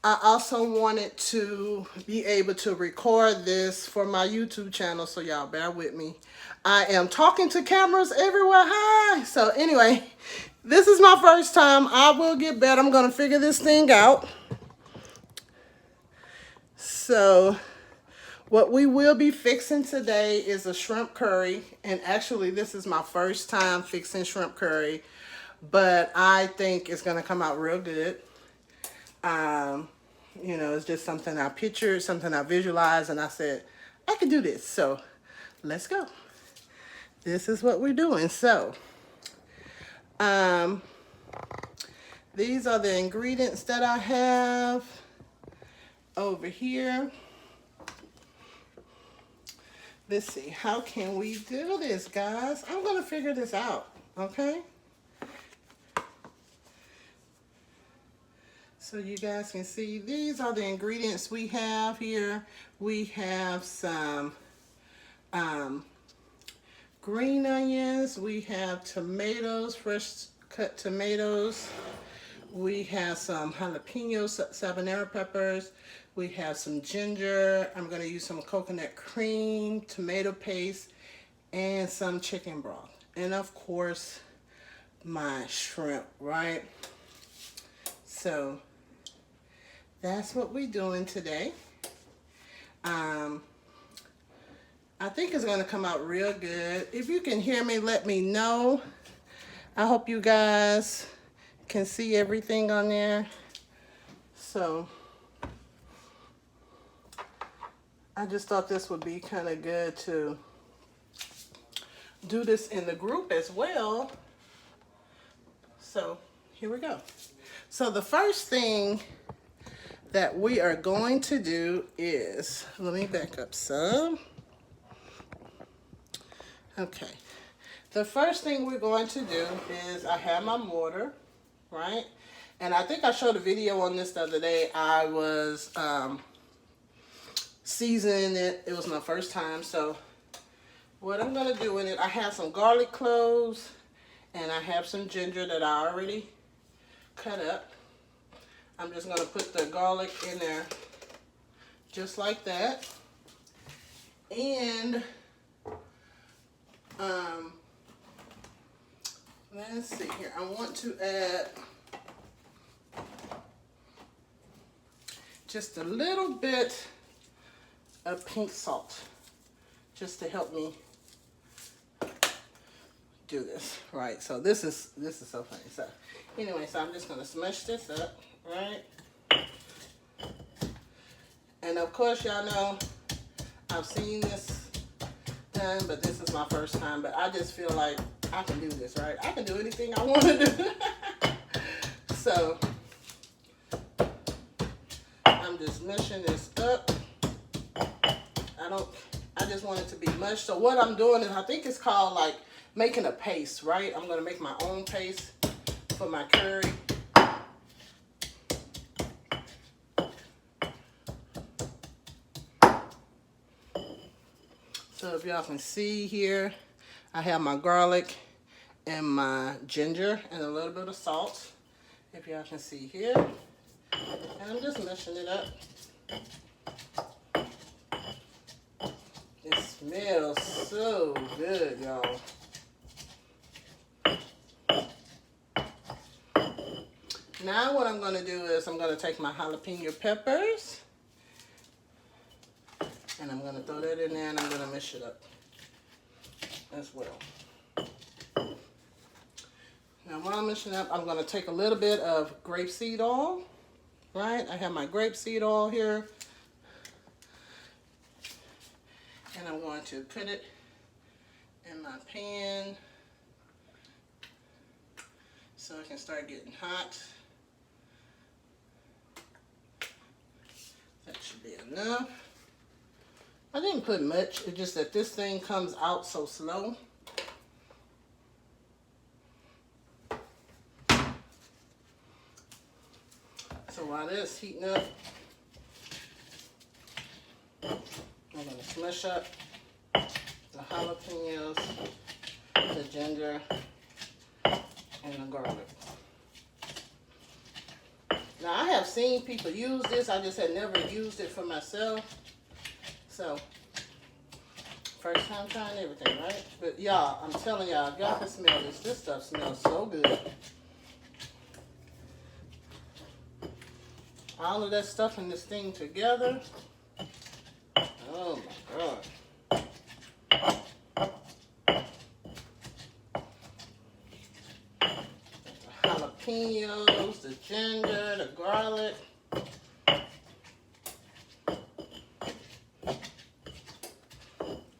I also wanted to be able to record this for my YouTube channel, so y'all bear with me. I am talking to cameras everywhere. Hi. So anyway, this is my first time. I will get better. I'm going to figure this thing out. So what we will be fixing today is a shrimp curry. And actually, this is my first time fixing shrimp curry, but I think it's going to come out real good. You know, it's just something I pictured, something I visualized, and I said, I can do this. So let's go. This is what we're doing. So, these are the ingredients that I have over here. Let's see, how can we do this, guys? I'm going to figure this out, okay? So you guys can see, these are the ingredients we have here. We have some green onions. We have tomatoes, fresh cut tomatoes. We have some jalapeno habanero peppers. We have some ginger. I'm going to use some coconut cream, tomato paste, and some chicken broth. And of course, my shrimp, right? So that's what we're doing today. I think it's going to come out real good. If you can hear me, let me know. I hope you guys can see everything on there. So I just thought this would be kind of good to do this in the group as well. So here we go. So the first thing that we are going to do is, let me back up some. Okay. The first thing we're going to do is, I have my mortar, right? And I think I showed a video on this the other day. I was seasoning it. It was my first time. So what I'm going to do in it, I have some garlic cloves and I have some ginger that I already cut up. I'm just going to put the garlic in there just like that. And let's see here. I want to add just a little bit of pink salt just to help me do this, right? So this is so funny. So anyway, so I'm just gonna smash this up, right? And of course, y'all know I've seen this done, but this is my first time. But I just feel like I can do this, right? I can do anything I want to do. So I'm just mushing this up. I just want it to be mushed. So what I'm doing is, I think it's called like making a paste, right? I'm going to make my own paste for my curry. So if y'all can see here, I have my garlic and my ginger and a little bit of salt. If y'all can see here. And I'm just mashing it up. It smells so good, y'all. Now what I'm going to do is, I'm going to take my jalapeno peppers and I'm going to throw that in there, and I'm going to mix it up as well. Now while I'm mixing up, I'm going to take a little bit of grapeseed oil, right? I have my grapeseed oil here. And I'm going to put it in my pan so it can start getting hot. That should be enough. I didn't put much, it's just that this thing comes out so slow. So while this heating up, I'm going to smash up the jalapenos, the ginger, and the garlic. Now, I have seen people use this. I just had never used it for myself. So, first time trying everything, right? But y'all, I'm telling y'all, y'all can smell this. This stuff smells so good. All of that stuff in this thing together. Oh my God. The jalapenos, the ginger, the garlic.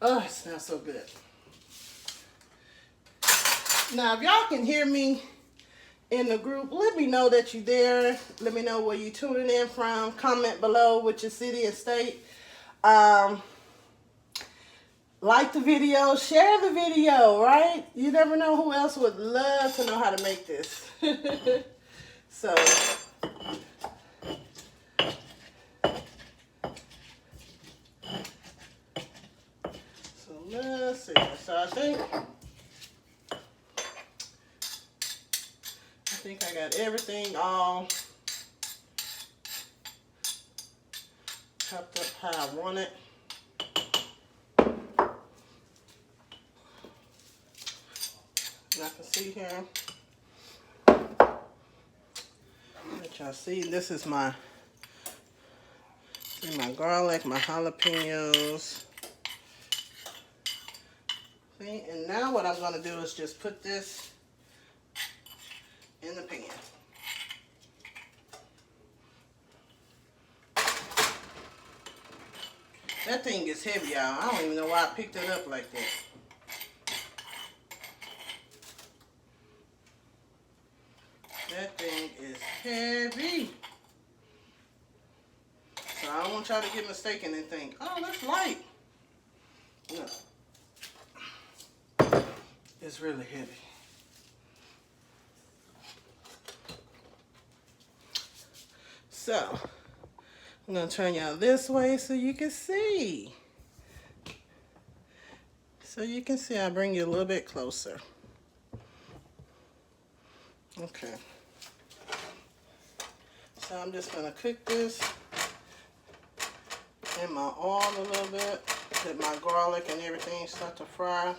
Oh, it smells so good. Now, if y'all can hear me in the group, let me know that you're there. Let me know where you're tuning in from. Comment below with your city and state. Like the video, share the video, right? You never know who else would love to know how to make this. So let's see. So I think I got everything all chopped up how I want it. Y'all can see here. Let y'all see. This is my garlic, my jalapenos. See, and now what I'm going to do is just put this in the pan. That thing is heavy, y'all. I don't even know why I picked it up like that. That thing is heavy. So I don't want y'all to get mistaken and think, oh, that's light. No. It's really heavy. So, I'm going to turn y'all this way so you can see. So you can see, I'll bring you a little bit closer. Okay. So I'm just going to cook this in my oil a little bit. Let my garlic and everything start to fry.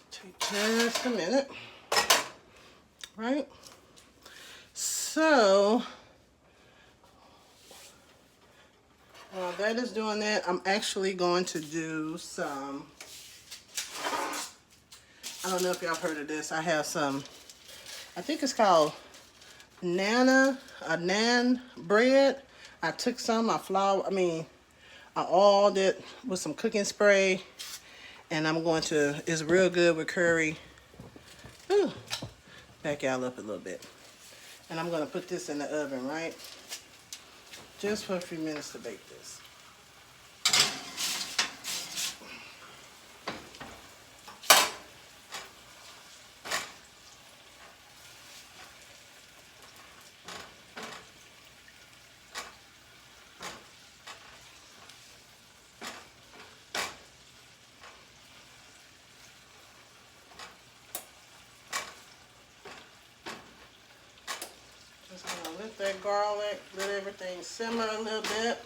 Take just a minute. Right? So, while that is doing that, I'm actually going to do some, I don't know if y'all heard of this. I have some, I think it's called naan bread. I took some, I oiled it with some cooking spray, and I'm going to, it's real good with curry. Ooh, back y'all up a little bit. And I'm going to put this in the oven, right? Just for a few minutes to bake this. Just gonna let that garlic, let everything simmer a little bit.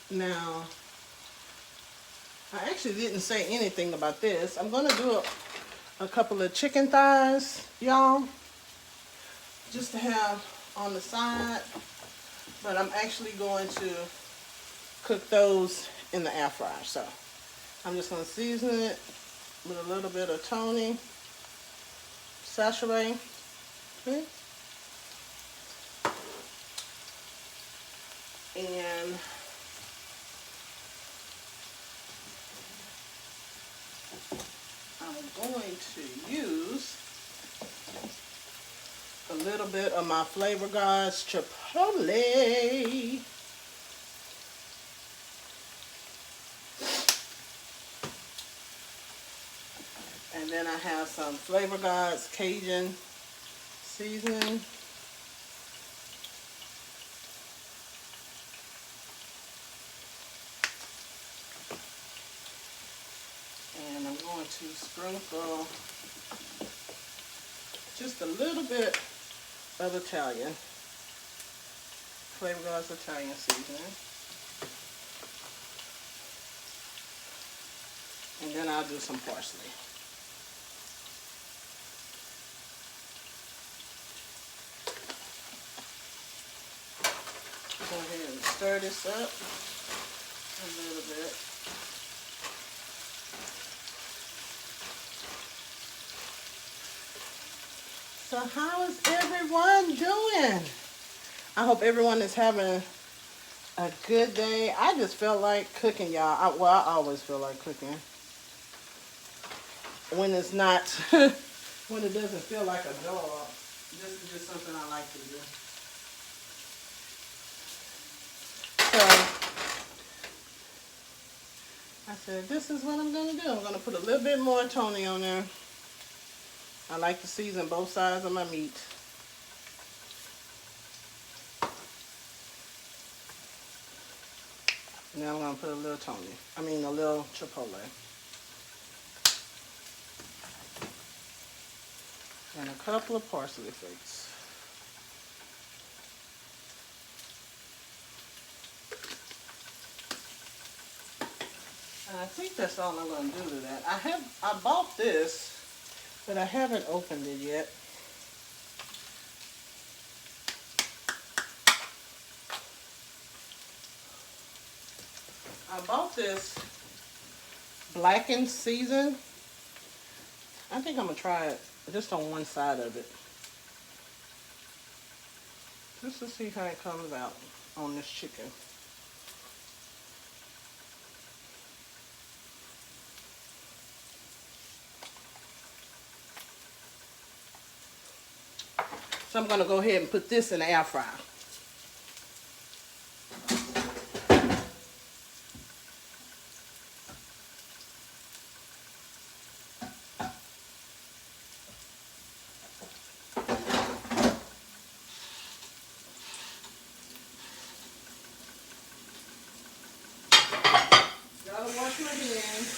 Now, I actually didn't say anything about this. I'm gonna do a couple of chicken thighs, y'all, just to have on the side, but I'm actually going to cook those in the air fryer. So I'm just going to season it with a little bit of Tony Sachet. Okay. And I'm going to use a little bit of my Flavor Gods Chipotle. And And then I have some Flavor Gods Cajun seasoning. And I'm going to sprinkle just a little bit of Italian. Flavor Gods Italian seasoning. And then I'll do some parsley. Go ahead and stir this up a little bit. So how is everyone doing? I hope everyone is having a good day. I just felt like cooking, y'all. Well, I always feel like cooking. When it's not, when it doesn't feel like a job. This is just something I like to do. So, I said, this is what I'm going to do. I'm going to put a little bit more Tony on there. I like to season both sides of my meat. Now I'm going to put a little Tony. I mean a little Chipotle. And a couple of parsley flakes. And I think that's all I'm going to do to that. I bought this, but I haven't opened it yet. I bought this blackened season. I think I'm going to try it just on one side of it. Just to see how it comes out on this chicken. So I'm going to go ahead and put this in the air fryer. Gotta wash my hands.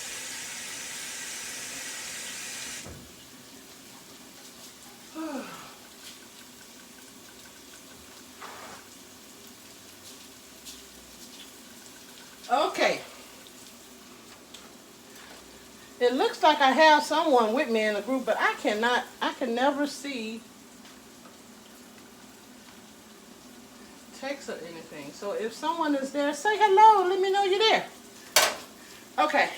Okay. It looks like I have someone with me in the group, but I can never see text or anything. So if someone is there, say hello. Let me know you're there. Okay.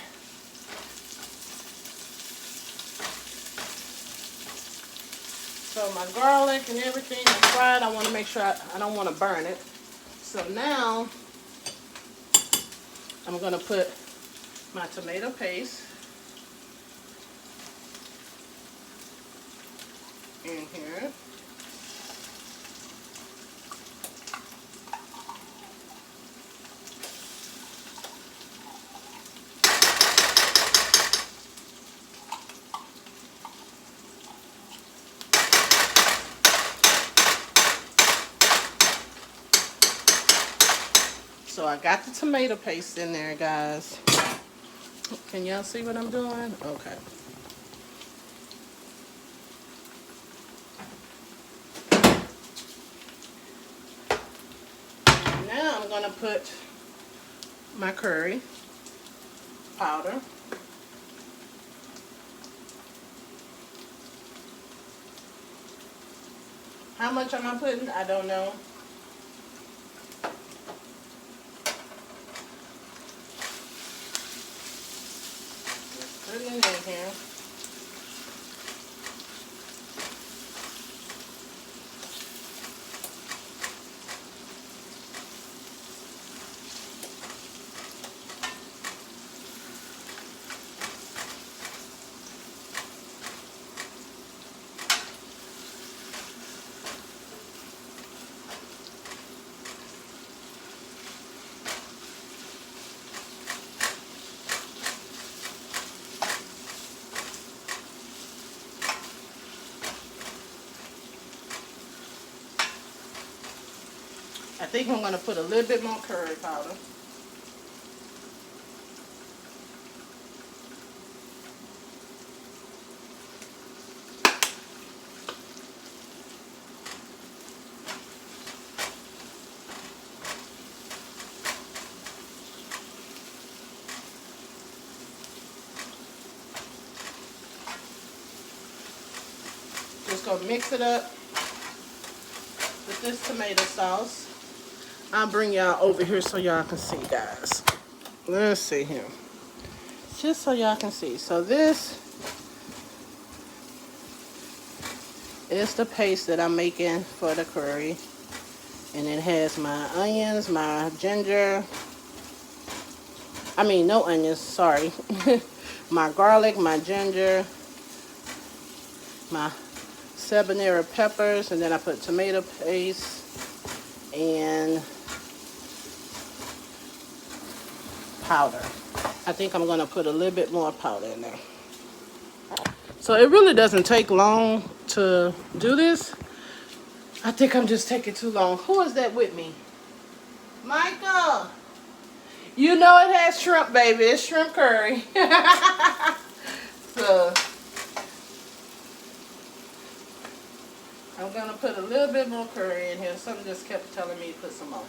So my garlic and everything is fried. I want to make sure I don't want to burn it. So now I'm going to put my tomato paste in here. So I got the tomato paste in there, guys. Can y'all see what I'm doing? Okay. Now I'm going to put my curry powder. How much am I putting? I don't know. Just putting it in here. I think I'm going to put a little bit more curry powder. Just going to mix it up with this tomato sauce. I'll bring y'all over here so y'all can see, guys. Let's see here. Just so y'all can see. So this is the paste that I'm making for the curry. And it has my onions, my ginger. I mean, no onions, sorry. My garlic, my ginger, my habanero peppers, and then I put tomato paste and powder. I think I'm gonna put a little bit more powder in there. So it really doesn't take long to do this. I think I'm just taking too long. Who is that with me? Michael. You know it has shrimp, baby. It's shrimp curry. So I'm gonna put a little bit more curry in here. Something just kept telling me to put some more.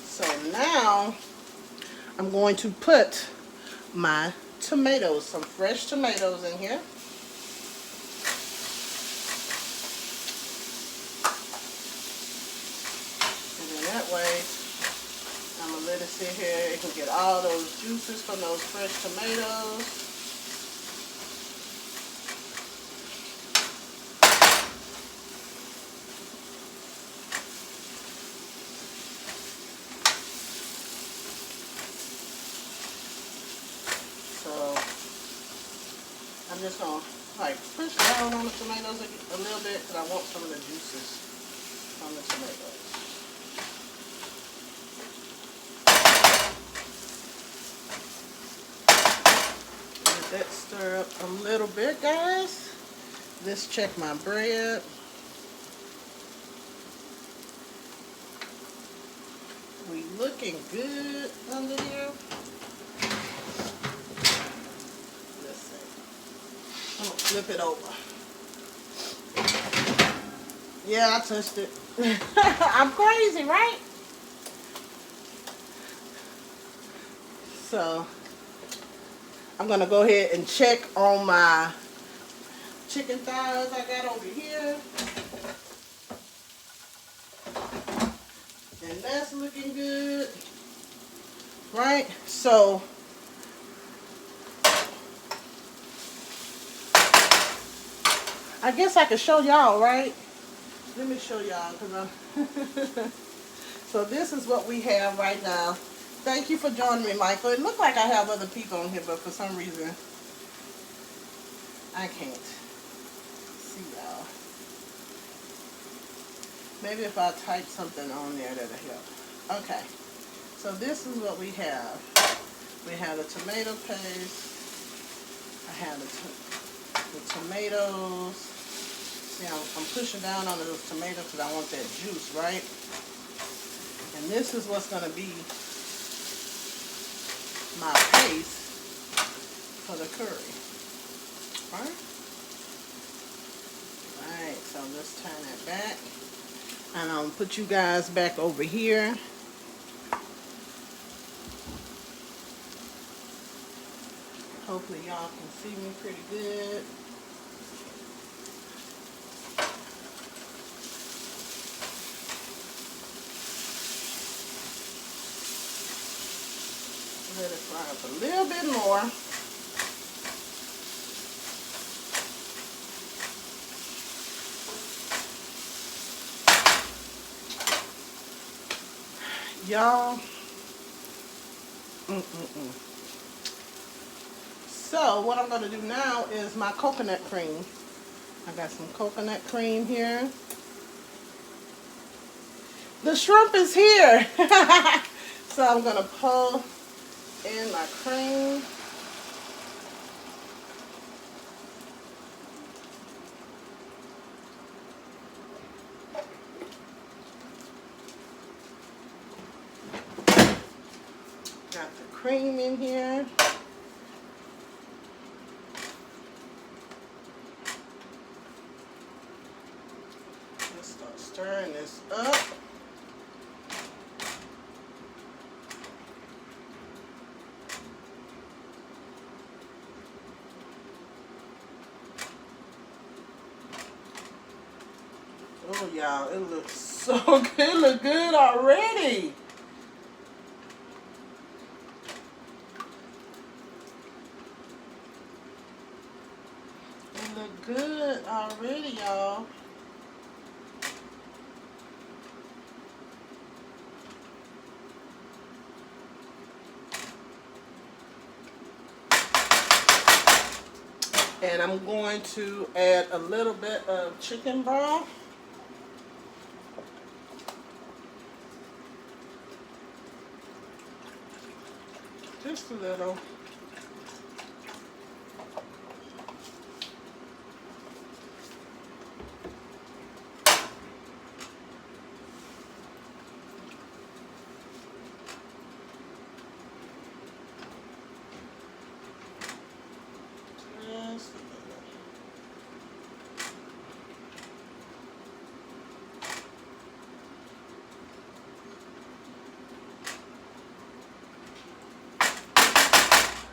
So now I'm going to put my tomatoes, some fresh tomatoes in here. And then that way, I'm gonna let it sit here. It can get all those juices from those fresh tomatoes. I'm just gonna like push down on the tomatoes a little bit because I want some of the juices from the tomatoes. Let that stir up a little bit, guys. Let's check my bread. We looking good under here. I'm gonna flip it over. Yeah, I touched it. I'm crazy, right? So I'm gonna go ahead and check on my chicken thighs I got over here. And that's looking good. Right? So I guess I could show y'all, right? Let me show y'all, because I'm so this is what we have right now. Thank you for joining me, Michael. It looked like I have other people on here, but for some reason, I can't see y'all. Maybe if I type something on there, that'll help. Okay, so this is what we have. We have the tomato paste. I have the tomatoes. See, I'm pushing down on those tomatoes because I want that juice, right? And this is what's going to be my paste for the curry. Right? Right, so let's turn that back. And I'm going to put you guys back over here. Hopefully y'all can see me pretty good. Let it fry up a little bit more. Y'all. So what I'm going to do now is my coconut cream. I got some coconut cream here. The shrimp is here. So I'm gonna pour in my cream. Got the cream in here. Let's start stirring this up. Oh, y'all, it looks so good. It looks good already. It look good already, y'all. And I'm going to add a little bit of chicken broth. Just a little. Just a little.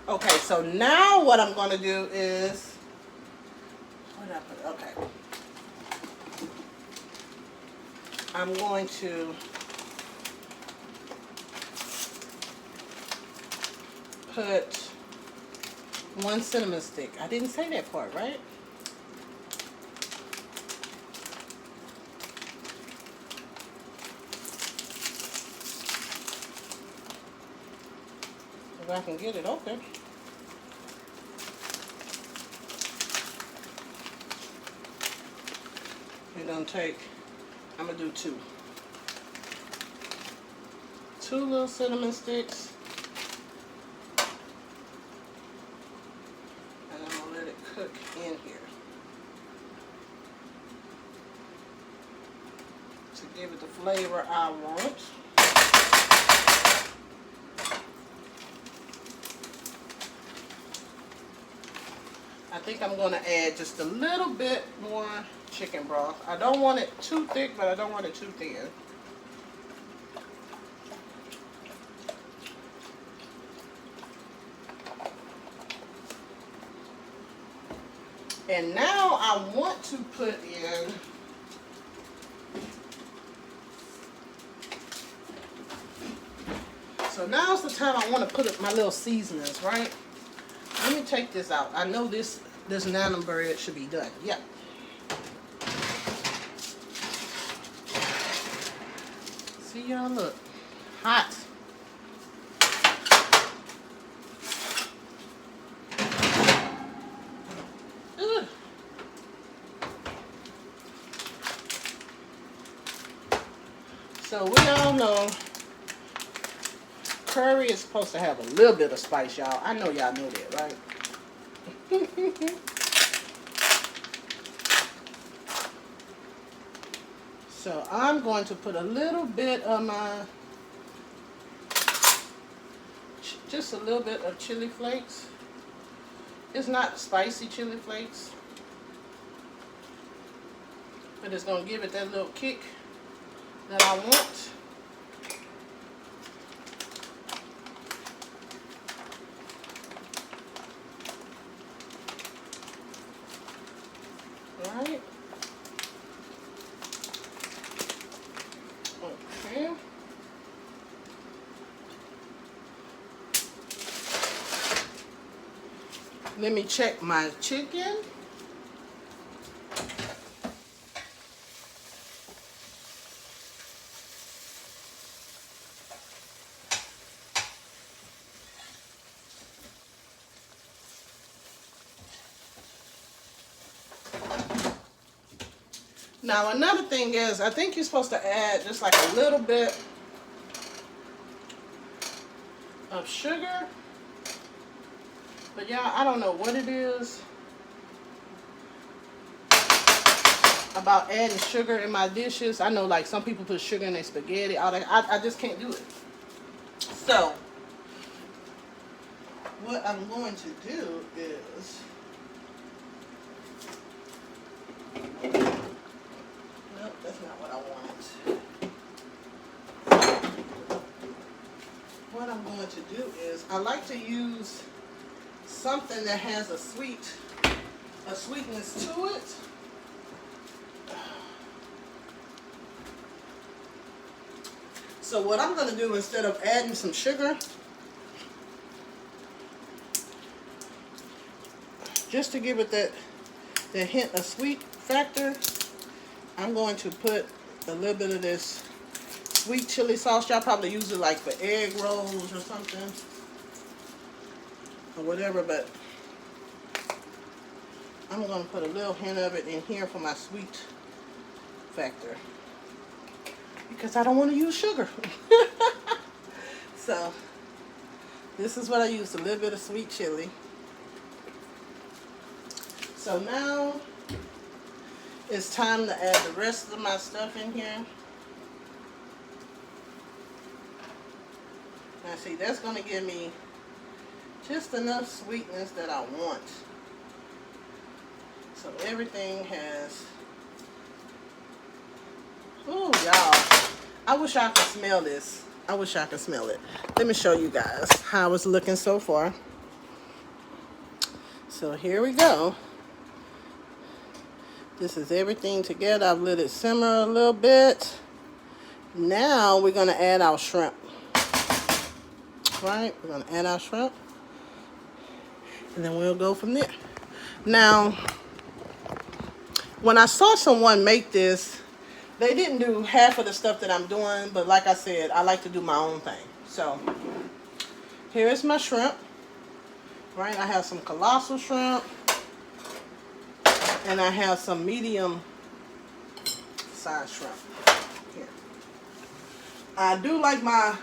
Okay, so now what I'm going to do is, what I put? Okay, I'm going to put 1 cinnamon stick. I didn't say that part, right? If I can get it open. It don't take, I'm going to do 2. 2 little cinnamon sticks. And I'm going to let it cook in here to give it the flavor I want. I think I'm going to add just a little bit more chicken broth. I don't want it too thick, but I don't want it too thin. And now I want to put in so now's the time I want to put my little seasonings, right? Let me take this out. I know this naan bread should be done. Yep. See y'all, look. Hot. Ugh. So we all know curry is supposed to have a little bit of spice, y'all. I know y'all know that, right? So I'm going to put a little bit of my, just a little bit of chili flakes. It's not spicy chili flakes, but it's going to give it that little kick that I want. Right? Okay. Let me check my chicken. Now another thing is, I think you're supposed to add just like a little bit of sugar. But y'all, I don't know what it is about adding sugar in my dishes. I know like some people put sugar in their spaghetti, all that. I just can't do it. So what I'm going to do is, nope, that's not what I wanted. What I'm going to do is, I like to use something that has a sweetness to it. So what I'm going to do, instead of adding some sugar, just to give it that hint of sweet factor, I'm going to put a little bit of this sweet chili sauce. Y'all probably use it like for egg rolls or something, or whatever, but I'm going to put a little hint of it in here for my sweet factor, because I don't want to use sugar. So this is what I use, a little bit of sweet chili. So now it's time to add the rest of my stuff in here. Now see, that's going to give me just enough sweetness that I want. So everything has, oh y'all, I wish I could smell this. I wish I could smell it. Let me show you guys how it's looking so far. So here we go. This is everything together. I've let it simmer a little bit. Now we're going to add our shrimp. Right? We're going to add our shrimp. And then we'll go from there. Now, when I saw someone make this, they didn't do half of the stuff that I'm doing, but like I said, I like to do my own thing. So, here is my shrimp. Right? I have some colossal shrimp. And I have some medium size shrimp here. I do like my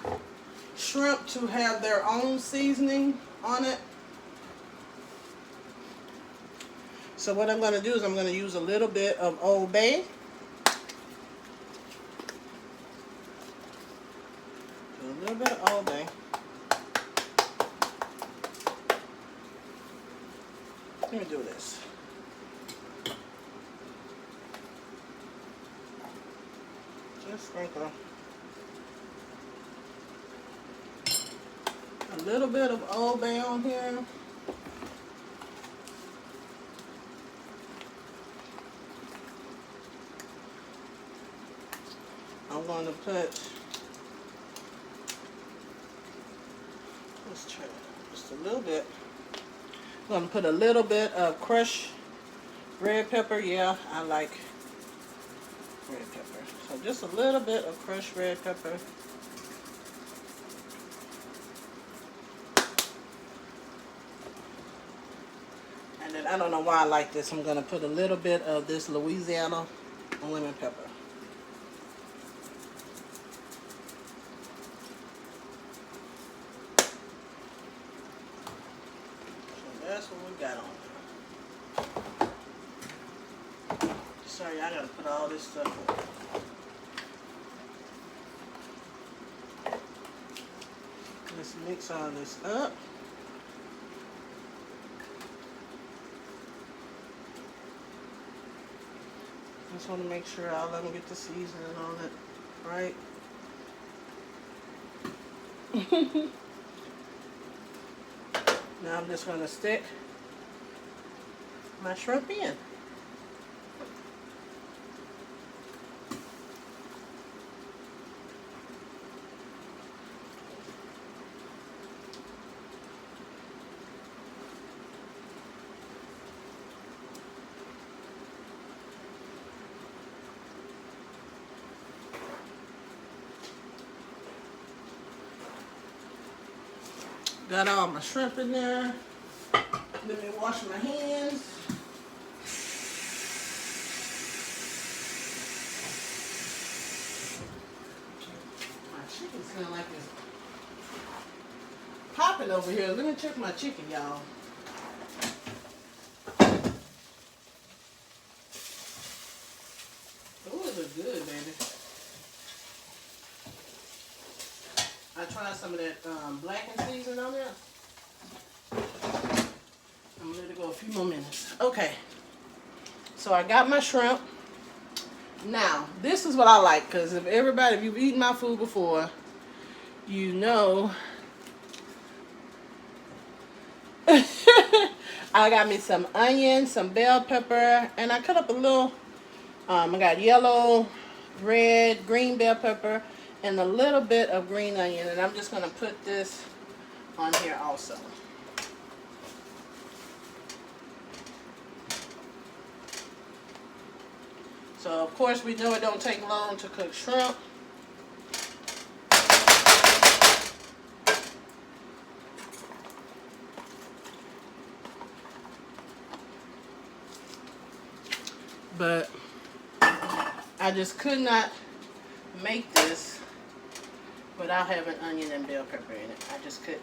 shrimp to have their own seasoning on it. So what I'm going to do is I'm going to use a little bit of Old Bay. A little bit of Old Bay. Let me do this. Just sprinkle a little bit of Old Bay on here. I'm going to put, let's try just a little bit. I'm going to put a little bit of crushed red pepper. Yeah, I like red pepper. So just a little bit of crushed red pepper. And then I don't know why I like this. I'm going to put a little bit of this Louisiana lemon pepper. That's what we got on. Sorry, I gotta put all this stuff on. Let's mix all this up. Just want to make sure all of them get the seasoning on it, right? Now I'm just going to stick my shrimp in. Got all my shrimp in there. Let me wash my hands. My chicken smell like it's popping over here. Let me check my chicken, y'all. Oh, it looks good, baby. I tried some of that blackened seasoning on there. I'm gonna let it go a few more minutes. Okay. So I got my shrimp. Now, this is what I like, because if you've eaten my food before, you know I got me some onion, some bell pepper, and I cut up a little, I got yellow, red, green bell pepper, and a little bit of green onion, and I'm just going to put this on here also. So, of course, we know it don't take long to cook shrimp. But I just could not make this without having onion and bell pepper in it. I just couldn't.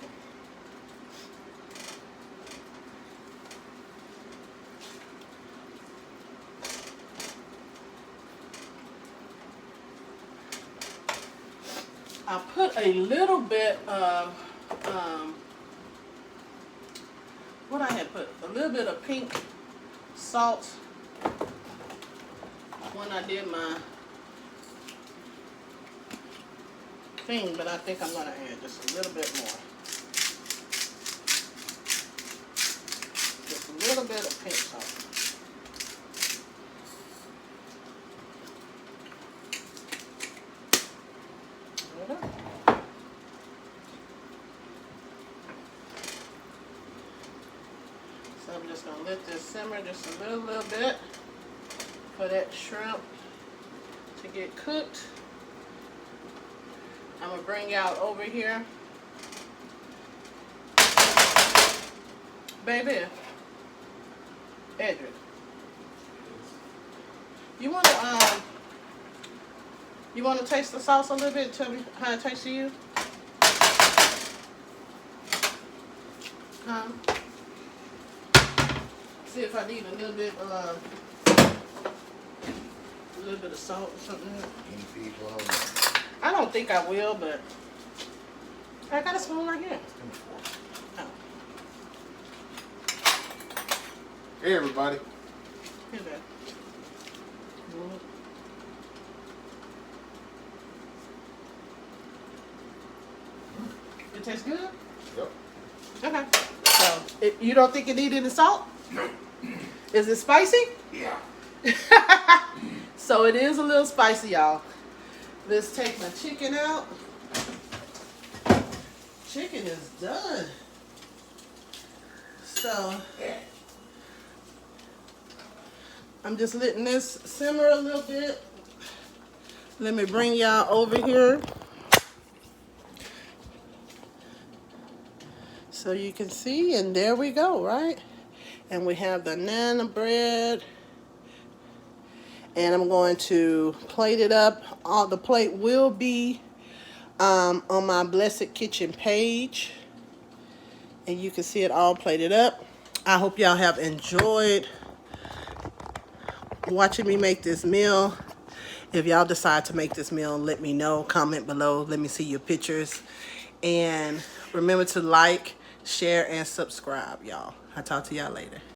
I put a little bit of, what I had put, a little bit of pink salt when I did my thing, but I think I'm going to add just a little bit more. Just a little bit of pink salt. So I'm just going to let this simmer just a little bit for that shrimp to get cooked. I'm going to bring out over here. Baby, Edric, you want to taste the sauce a little bit and tell me how it tastes to you? See if I need a little bit of salt or something. I don't think I will, but I got a spoon right here. Oh. Hey everybody. Here, babe. It tastes good? Yep. Okay. So, you don't think it needed any salt? No. Is it spicy? Yeah. So it is a little spicy, y'all. Let's take my chicken out. Chicken is done. So I'm just letting this simmer a little bit. Let me bring y'all over here so you can see, and there we go, right? And we have the naan bread. And I'm going to plate it up. The plate will be on my Blessed Kitchen page. And you can see it all plated up. I hope y'all have enjoyed watching me make this meal. If y'all decide to make this meal, let me know. Comment below. Let me see your pictures. And remember to like, share, and subscribe, y'all. I'll talk to y'all later.